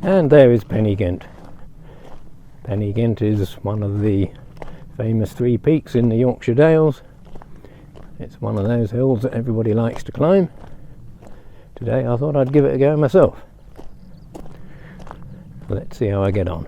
And there is Pen y Ghent. Pen y Ghent is one of the famous three peaks in the Yorkshire Dales. It's one of those hills that everybody likes to climb. Today I thought I'd give it a go myself. Let's see how I get on.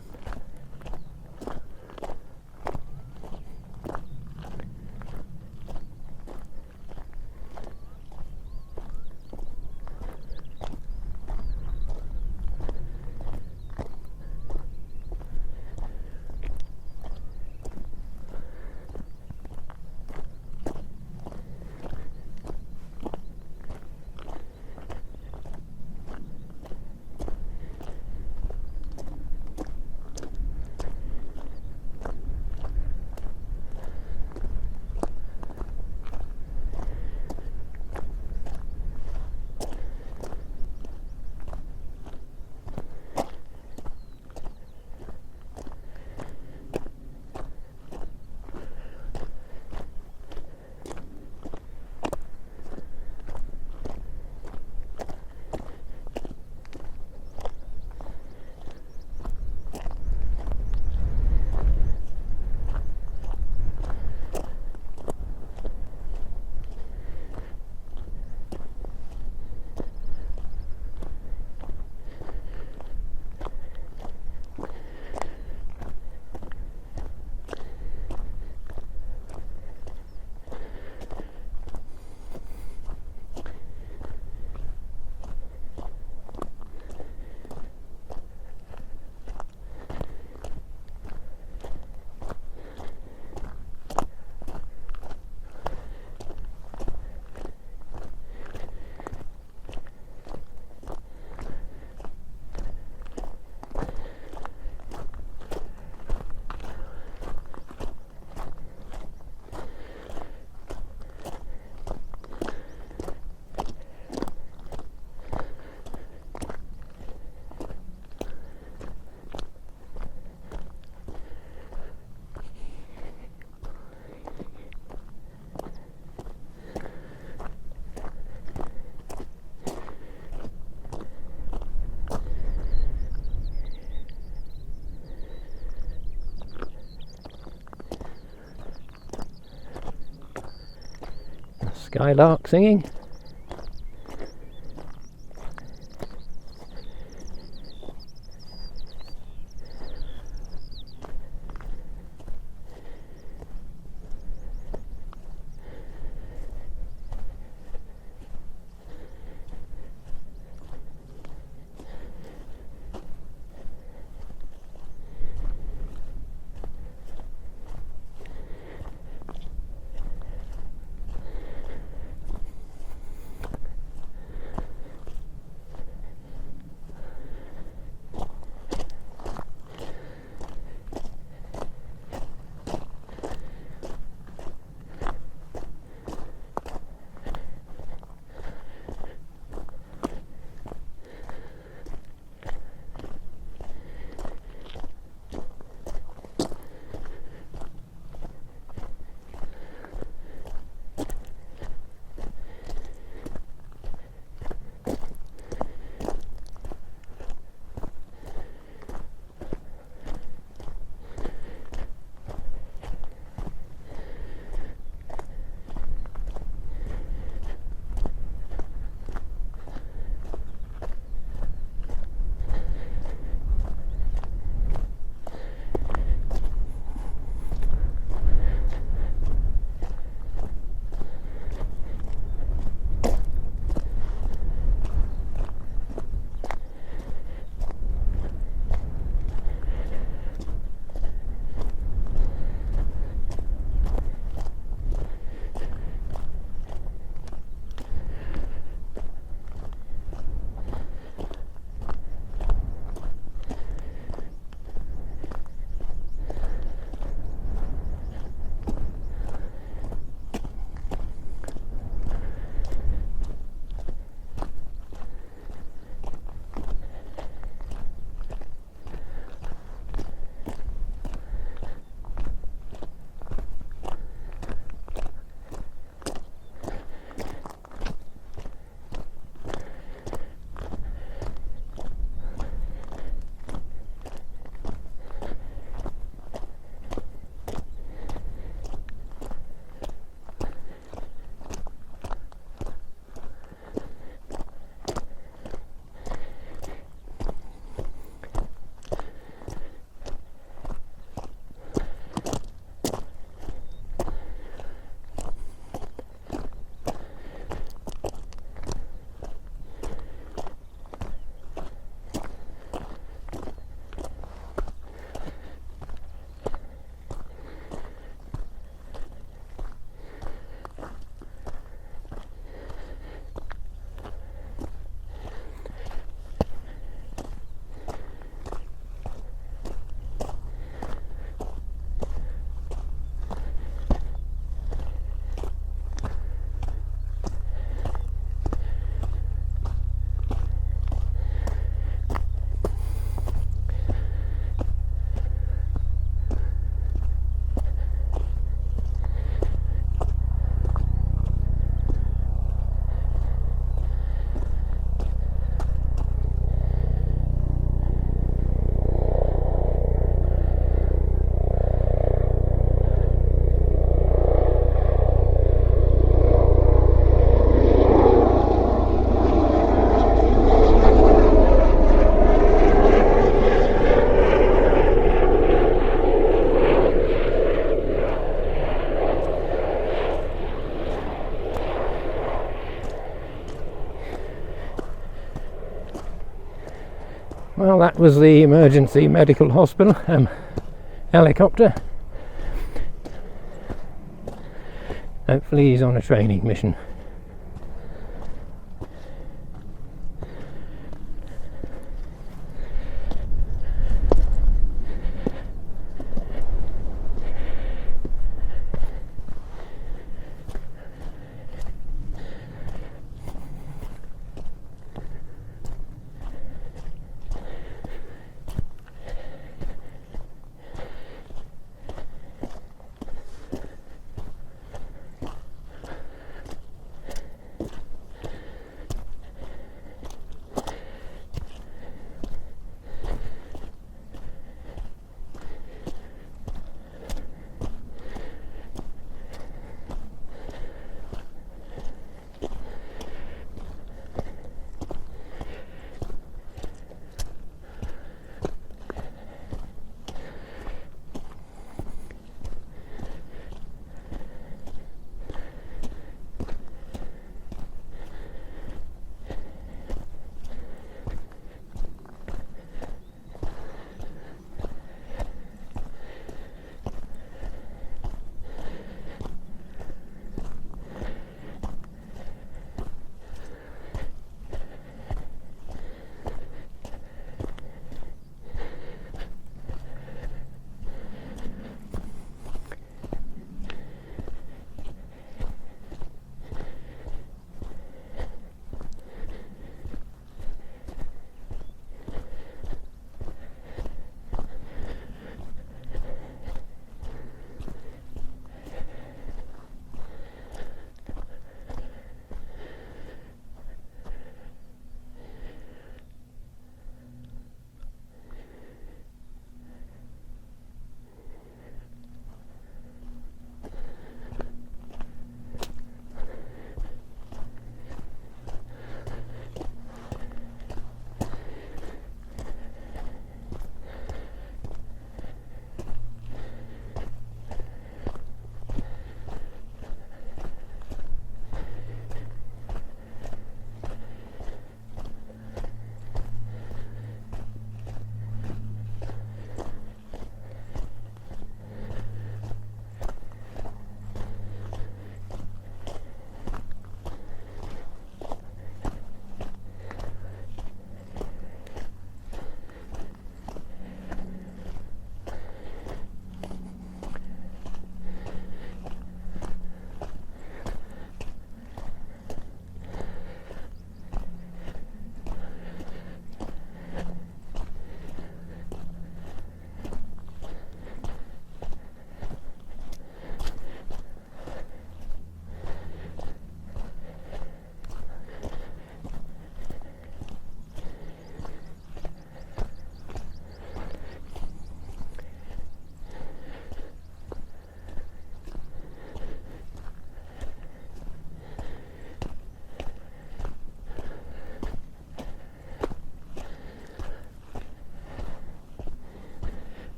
Skylark singing. Well, that was the emergency medical hospital helicopter. Hopefully he's on a training mission.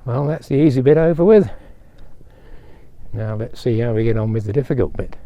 Well, that's the easy bit over with. Now let's see how we get on with the difficult bit.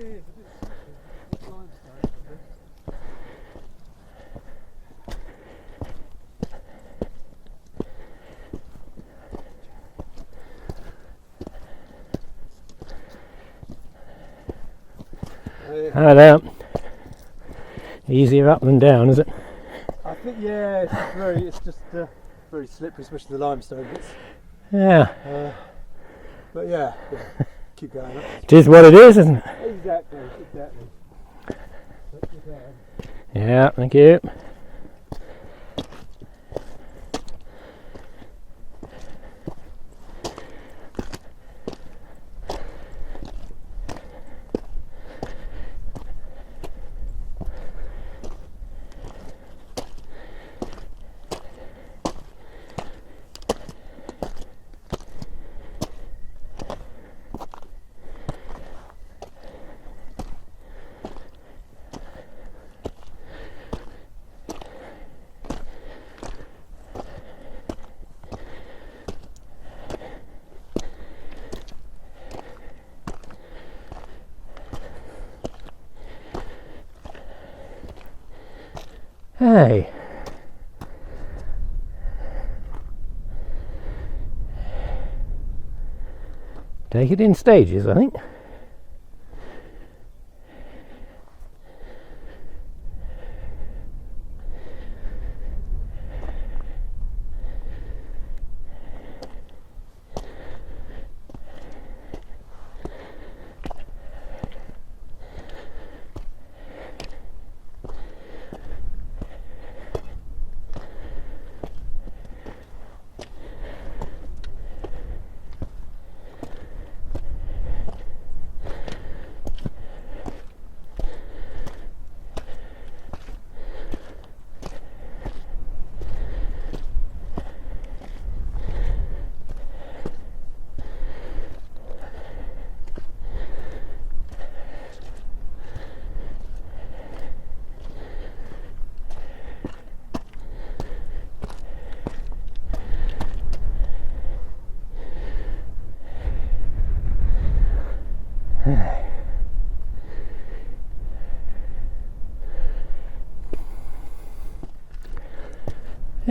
is. It's limestone. How about easier up than down, is it? I think yeah, it's just very slippery, especially the limestone bits. Yeah, But yeah, keep going up. it is what it is, isn't it? Exactly. Yeah, thank you. Hey. Take it in stages, I think.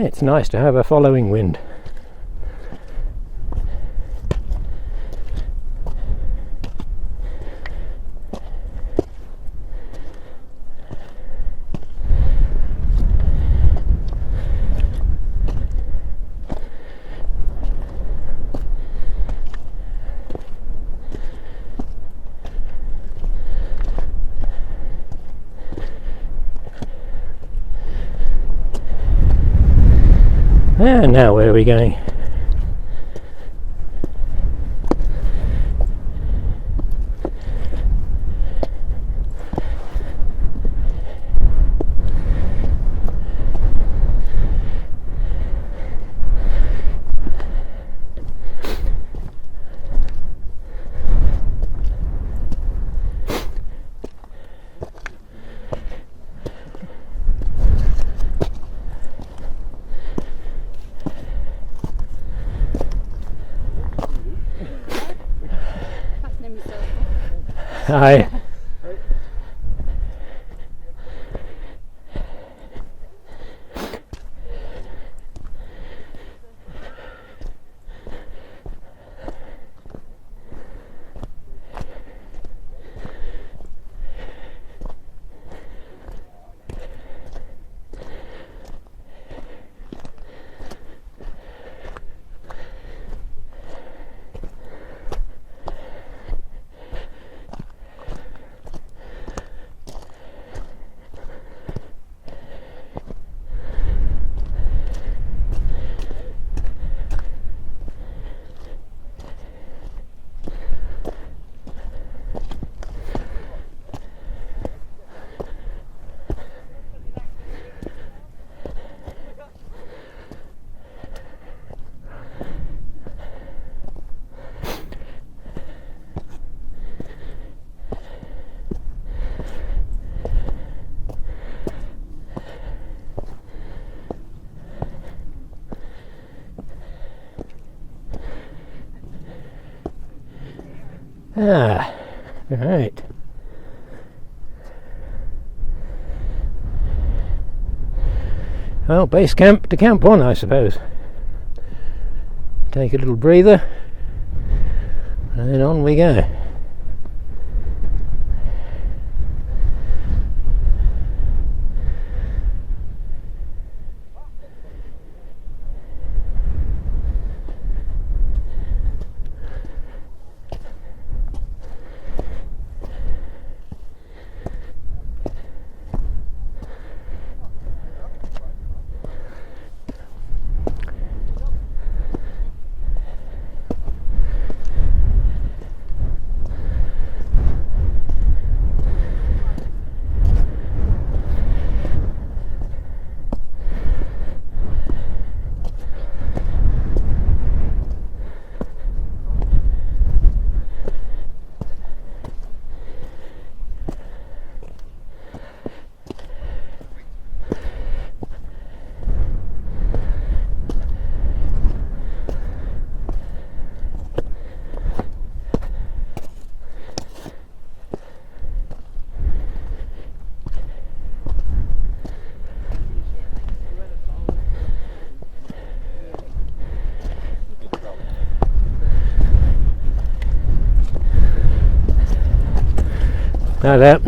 It's nice to have a following wind. And now where are we going? Hi. Ah, right. Well, base camp to camp 1, I suppose. Take a little breather, and then on we go. How's that?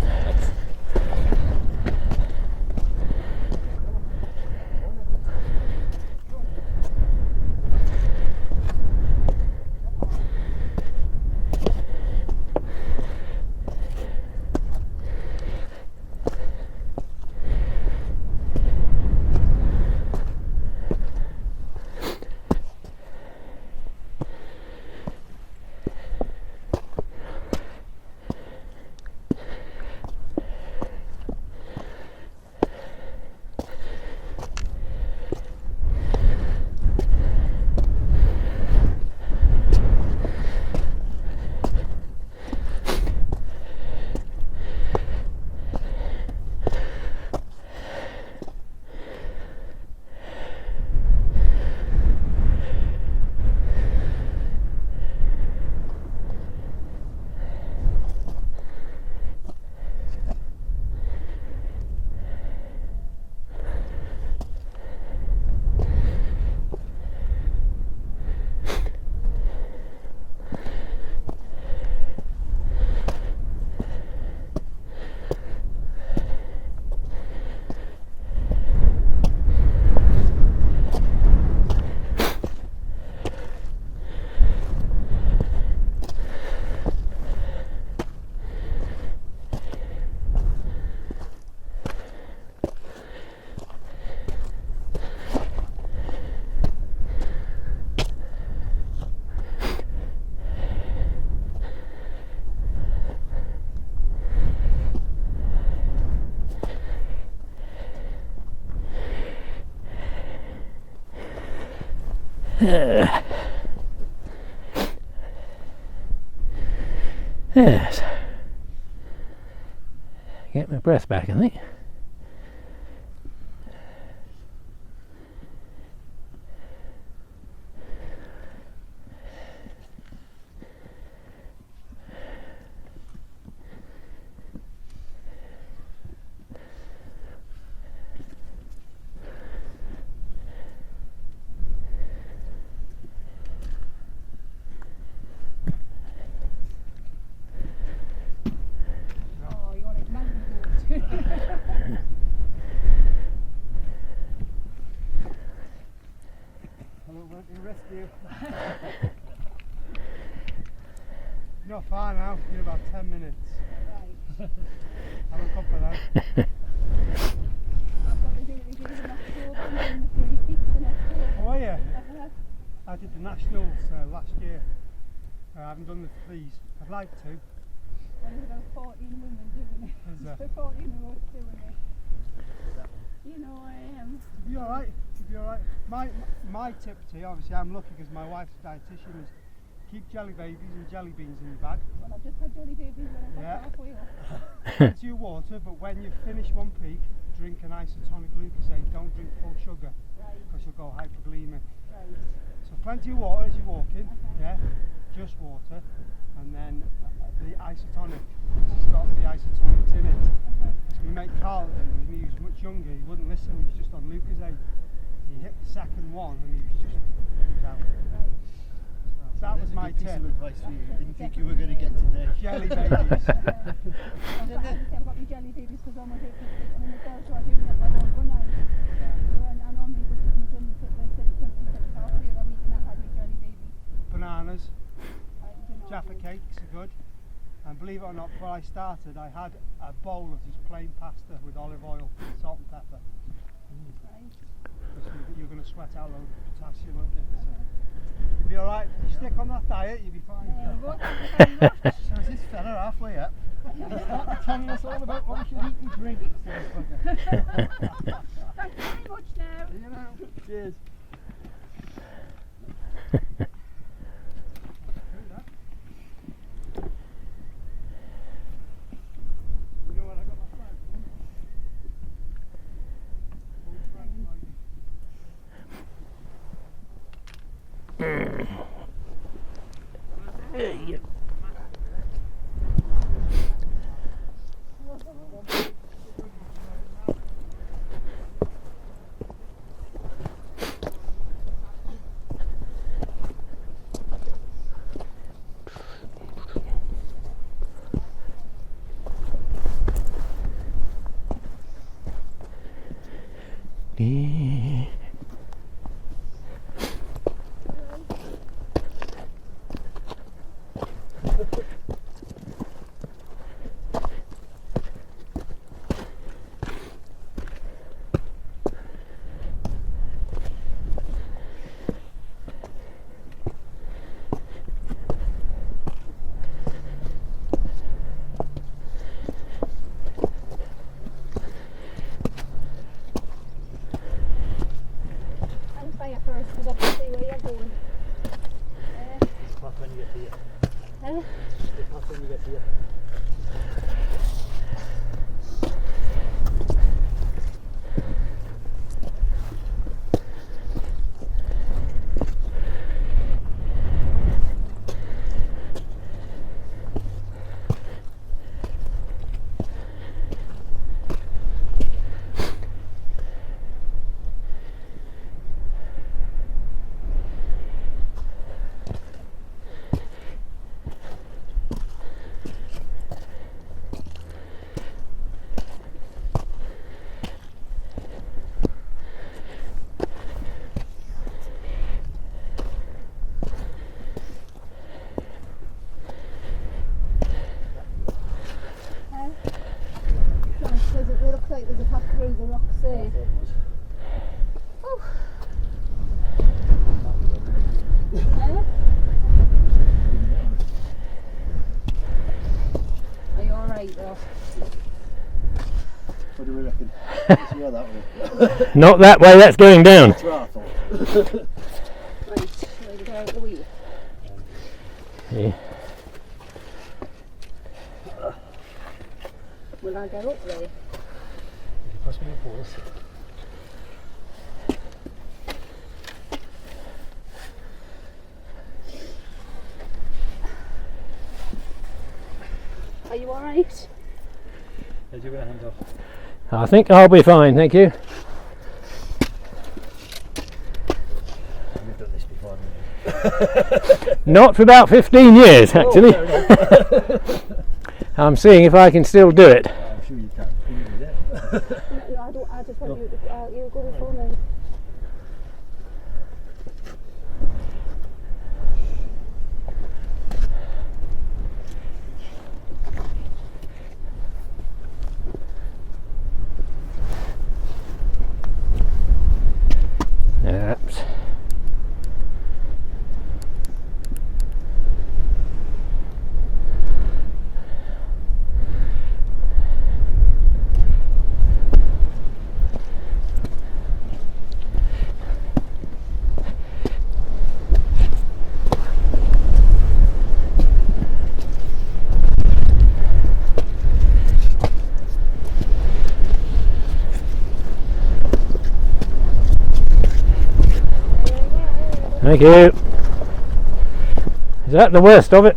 Yes. Get my breath back, I think. Not far now, in about 10 minutes. Right. Have a cup of that. Oh yeah? I did the nationals last year. I haven't done the threes. I'd like to. Well, there's about 14 women doing it. There's 14 of us doing it. You know I am. You'll be alright. You'll be alright. My tip to you, obviously I'm lucky because my wife's a dietitian, is keep jelly babies and jelly beans in your bag. Well, I've just had jelly babies when I got halfway up. Plenty of water, but when you finish one peak, drink an isotonic Lucozade. Don't drink full sugar, because you'll go hypoglycemic. Right. So plenty of water as you walk in, yeah, just water, and then the isotonic. It's got the isotonics in it. It's going to make Carl use much much younger, he wouldn't listen. He was just on Lucozade. He hit the second one and he was out. So that was my piece tip. of advice for you. Didn't think you were going to get today. Jelly babies. I've got my jelly babies because I'm a bit, I mean, the girls who are doing it, I won't go now. So, and I normally would give them a done the sit something after the other week and I had my jelly baby. Bananas. I don't know. Jaffa cakes are good. And believe it or not, before I started, I had a bowl of just plain pasta with olive oil, salt and pepper. Right. Because you're going to sweat out a load of potassium, aren't you? So you'll be alright. If you stick on that diet, you'll be fine. There we go, thank you very much. So is this fella halfway up? He's starting to tell us all about what we should eat and drink. Thank you very much now. You know. Cheers. You know what I got my flag from? I'm fire first because I can see where you're going. Pass when you get here. Eh? Pass when you get here. It looks like there's a path through the rocks there. Oh. Are you alright though? What do we reckon? Let's go that way. Not that way, that's going down. That's what I thought. Right, shall we go out the wheel? Yeah. Will I get up there? Pass me a pulse. Are you alright? Did you get a hand off? I think I'll be fine, thank you. We've done this before, haven't we? Not for about 15 years, actually. I'm seeing if I can still do it. I'm sure you can. Can you do that? No, I don't. I just want you to. You go before me. Oops. Thank you. Is that the worst of it?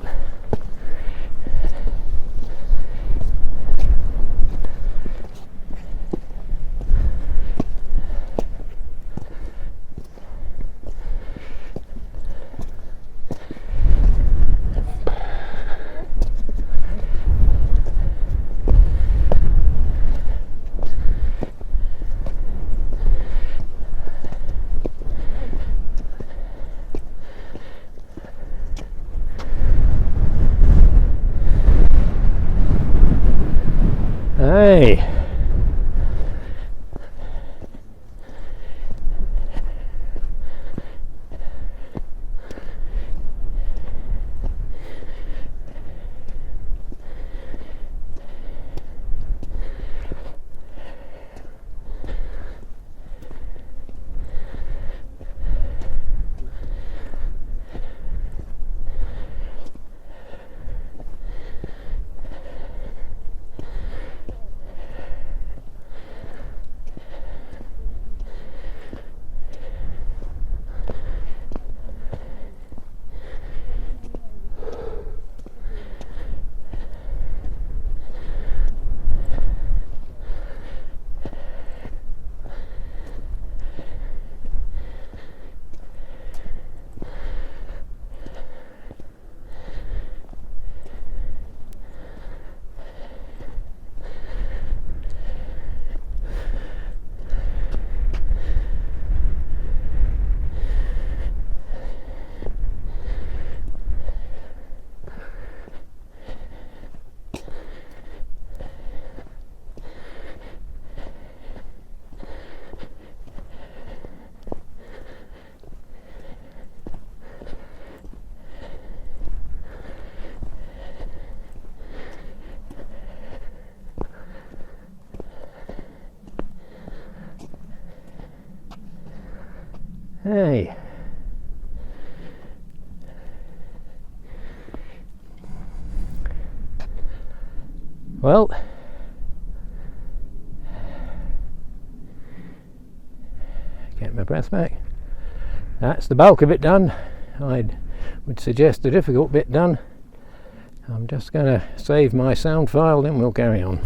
Hey. Hey. Well, get my breath back. That's the bulk of it done. I would suggest the difficult bit done. I'm just going to save my sound file, then we'll carry on.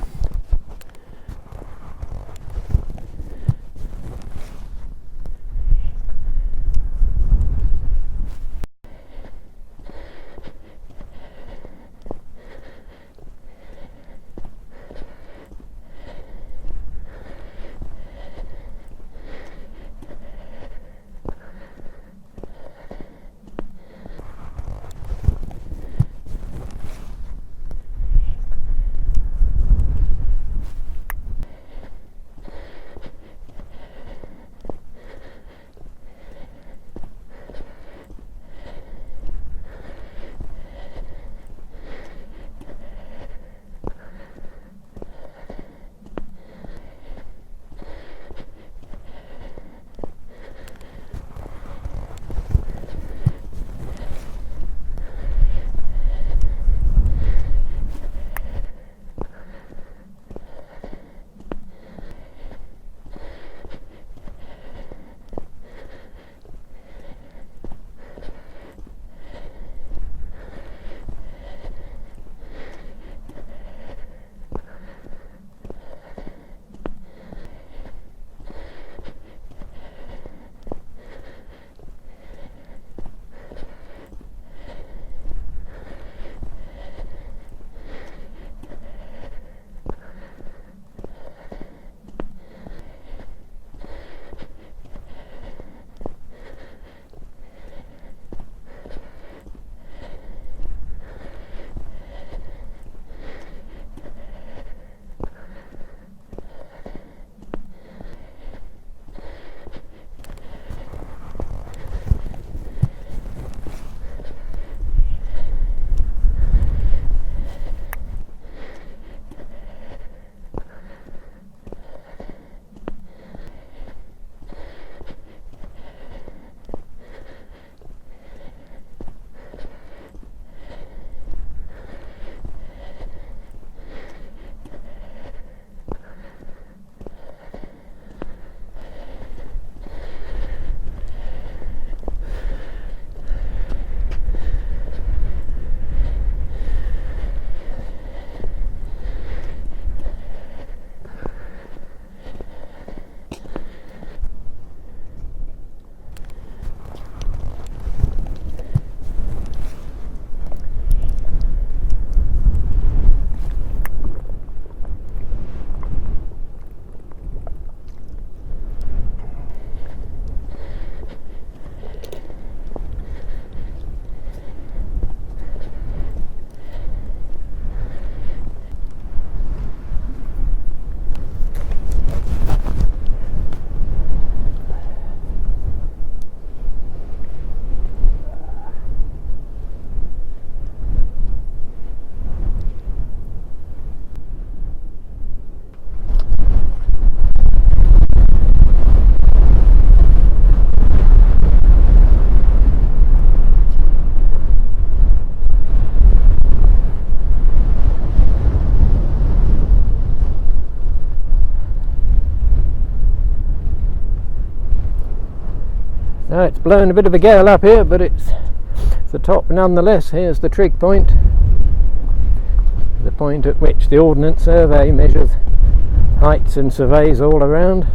It's blowing a bit of a gale up here, but it's the top nonetheless. Here's the trig point, the point at which the Ordnance Survey measures heights and surveys all around.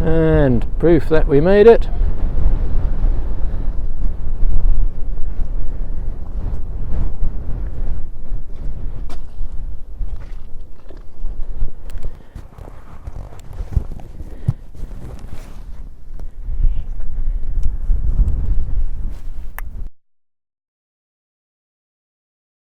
And proof that we made it.